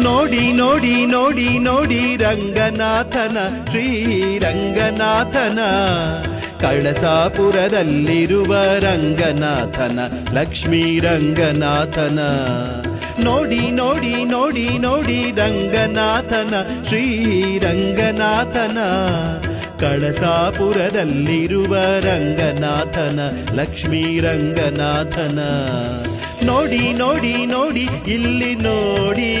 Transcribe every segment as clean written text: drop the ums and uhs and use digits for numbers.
ನೋಡಿ ನೋಡಿ ನೋಡಿ ನೋಡಿ ರಂಗನಾಥನ ಶ್ರೀರಂಗನಾಥನ ಕಳಸಾಪುರದಲ್ಲಿರುವ ರಂಗನಾಥನ ಲಕ್ಷ್ಮೀ ರಂಗನಾಥನ ನೋಡಿ ನೋಡಿ ನೋಡಿ ನೋಡಿ ರಂಗನಾಥನ ಶ್ರೀರಂಗನಾಥನ ಕಳಸಾಪುರದಲ್ಲಿರುವ ರಂಗನಾಥನ ಲಕ್ಷ್ಮೀ ರಂಗನಾಥನ ನೋಡಿ ನೋಡಿ ನೋಡಿ ಇಲ್ಲಿ ನೋಡಿ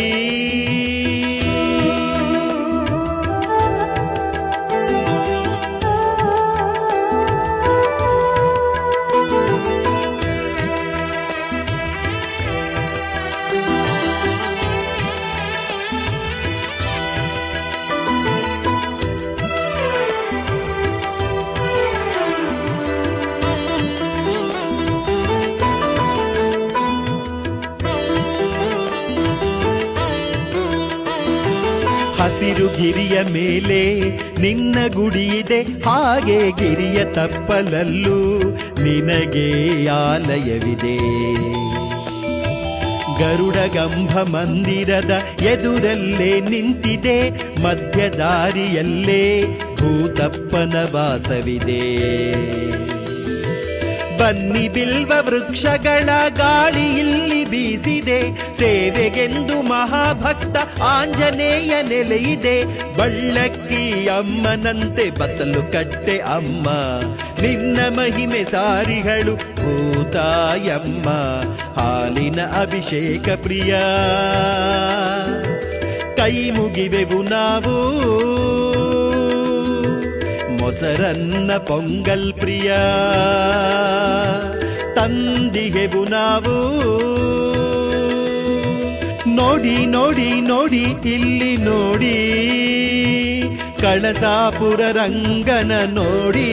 ಹಸಿರು ಗಿರಿಯ ಮೇಲೆ ನಿನ್ನ ಗುಡಿಯಿದೆ, ಹಾಗೆ ಗಿರಿಯ ತಪ್ಪಲಲ್ಲೂ ನಿನಗೆ ಆಲಯವಿದೆ. ಗರುಡಗಂಭ ಮಂದಿರದ ಎದುರಲ್ಲೇ ನಿಂತಿದೆ, ಮಧ್ಯದಾರಿಯಲ್ಲೇ ಭೂತಪ್ಪನ ವಾಸವಿದೆ. ಬನ್ನಿ ಬಿಲ್ವ ವೃಕ್ಷಗಳ ಗಾಳಿ ಇಲ್ಲಿ ಬೀಸಿದೆ, ಸೇವೆಗೆಂದು ಮಹಾಭಕ್ತ ಆಂಜನೇಯ ನೆಲೆಯಿದೆ. ಬಳ್ಳಕ್ಕಿ ಅಮ್ಮನಂತೆ ಬತ್ತಲು ಕಟ್ಟೆ ಅಮ್ಮ, ನಿನ್ನ ಮಹಿಮೆ ಸಾರಿಗಳು ಭೂತಾಯಮ್ಮ. ಹಾಲಿನ ಅಭಿಷೇಕ ಪ್ರಿಯ ಕೈ ಮುಗಿವೆವು ನಾವು, ಮೊಸರನ್ನ ಪೊಂಗಲ್ ಪ್ರಿಯ ತಂದಿಗೆವು ನಾವು. ನೋಡಿ ನೋಡಿ ನೋಡಿ ಇಲ್ಲಿ ನೋಡಿ, ಕಳಸಾಪುರ ರಂಗನ ನೋಡಿ.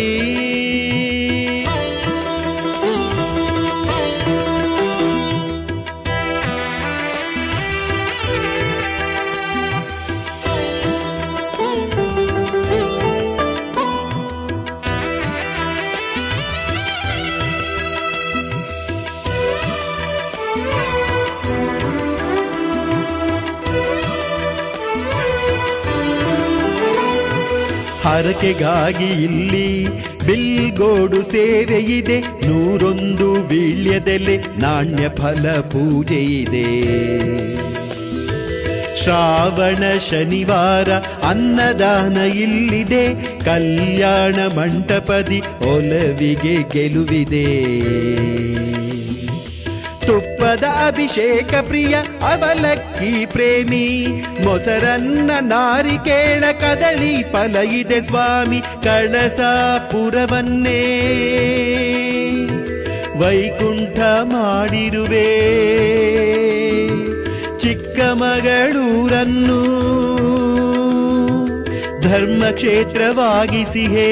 ಹರಕೆಗಾಗಿ ಇಲ್ಲಿ ಬಿಲ್ಗೋಡು ಸೇವೆಯಿದೆ, 101 ವೀಳ್ಯದೆಲೆ ನಾಣ್ಯ ಫಲ ಪೂಜೆಯಿದೆ. ಶ್ರಾವಣ ಶನಿವಾರ ಅನ್ನದಾನ ಇಲ್ಲಿದೆ, ಕಲ್ಯಾಣ ಮಂಟಪದಿ ಒಲವಿಗೆ ಗೆಲುವಿದೆ. ತುಪ್ಪದ ಅಭಿಷೇಕ ಪ್ರಿಯ ಅವಲಕ್ಕಿ ಪ್ರೇಮಿ, ಮೊಸರನ್ನ ನಾರಿಕೇಳ ಕದಳಿ ಫಲ ಇದೆ ಸ್ವಾಮಿ. ಕಳಸಾಪುರವನ್ನೇ ವೈಕುಂಠ ಮಾಡಿರುವೆ, ಚಿಕ್ಕಮಗಳೂರನ್ನು ಧರ್ಮಕ್ಷೇತ್ರವಾಗಿಸಿಹೇ.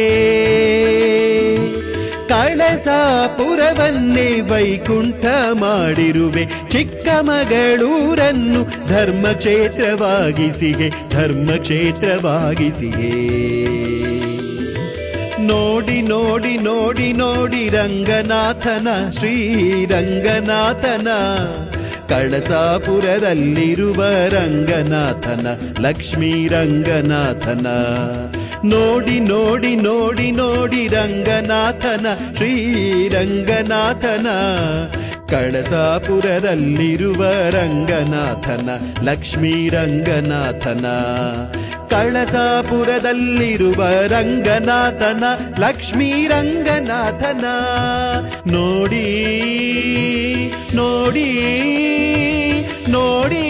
ಕಳಸಾಪುರವನ್ನೇ ವೈಕುಂಠ ಮಾಡಿರುವೆ, ಚಿಕ್ಕಮಗಳೂರನ್ನು ಧರ್ಮಕ್ಷೇತ್ರವಾಗಿಸಿಗೆ, ಧರ್ಮಕ್ಷೇತ್ರವಾಗಿಸಿಗೆ. ನೋಡಿ ನೋಡಿ ನೋಡಿ ನೋಡಿ ರಂಗನಾಥನ ಶ್ರೀರಂಗನಾಥನ, ಕಳಸಾಪುರದಲ್ಲಿರುವ ರಂಗನಾಥನ ಲಕ್ಷ್ಮೀ ರಂಗನಾಥನ. ನೋಡಿ ನೋಡಿ ನೋಡಿ ನೋಡಿ ರಂಗನಾಥನ ಶ್ರೀರಂಗನಾಥನ, ಕಳಸಾಪುರದಲ್ಲಿರುವ ರಂಗನಾಥನ ಲಕ್ಷ್ಮೀ ರಂಗನಾಥನ. ಕಳಸಾಪುರದಲ್ಲಿರುವ ರಂಗನಾಥನ ಲಕ್ಷ್ಮೀ ರಂಗನಾಥನ. ನೋಡಿ ನೋಡಿ ನೋಡಿ